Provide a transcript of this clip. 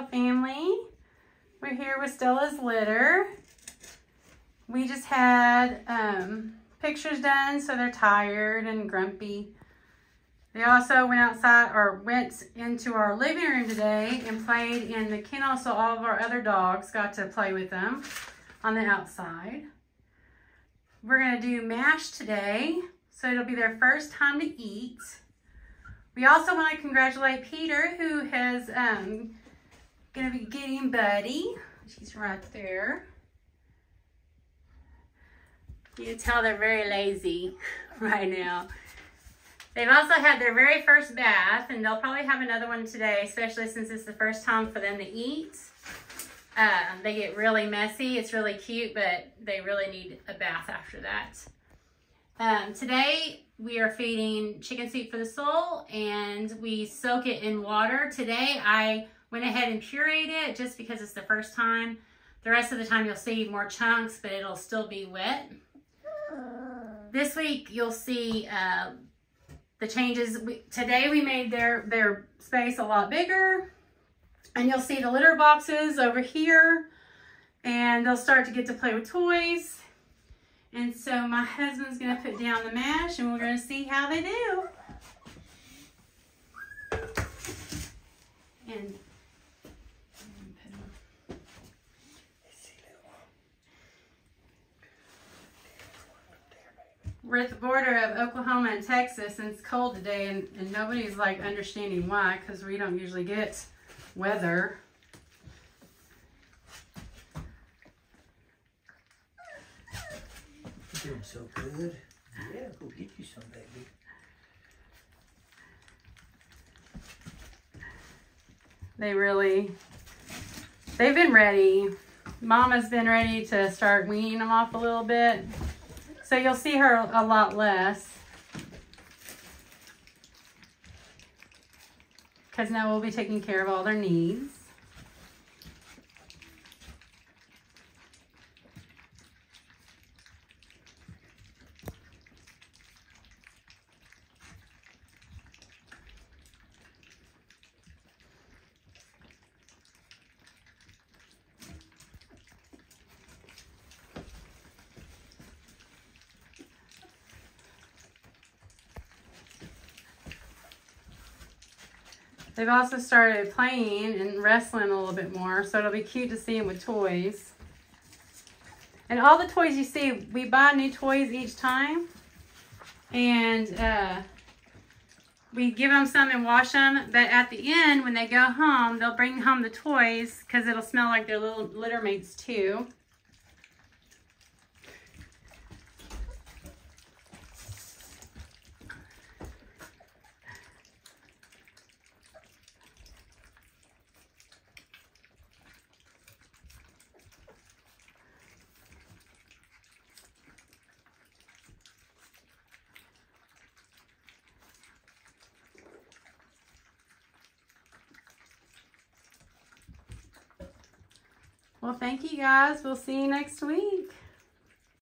AussieDoodle family. We're here with Stella's litter. We just had pictures done, so they're tired and grumpy. They also went outside or went into our living room today and played in the kennel, so all of our other dogs got to play with them on the outside. We're gonna do mash today, so it'll be their first time to eat. We also want to congratulate Peter, who has gonna be getting Buddy. She's right there. You can tell they're very lazy right now. They've also had their very first bath, and they'll probably have another one today, especially since it's the first time for them to eat. They get really messy. It's really cute, but they really need a bath after that. Today, we are feeding chicken soup for the soul, and we soak it in water. Today, I went ahead and pureed it just because it's the first time. The rest of the time, you'll see more chunks, but it'll still be wet. This week, you'll see the changes. Today, we made their space a lot bigger, and you'll see the litter boxes over here, and they'll start to get to play with toys. And so my husband's gonna put down the mash, and we're gonna see how they do. And we're at the border of Oklahoma and Texas, and it's cold today, and nobody's like understanding why, because we don't usually get weather. You're doing so good. Yeah, go get you some, baby. They've been ready. Mama's been ready to start weaning them off a little bit. So you'll see her a lot less. Because now we'll be taking care of all their needs. They've also started playing and wrestling a little bit more, so it'll be cute to see them with toys. And all the toys you see, we buy new toys each time. And we give them some and wash them. But at the end, when they go home, they'll bring home the toys because it'll smell like their little litter mates too. Well, thank you guys. We'll see you next week.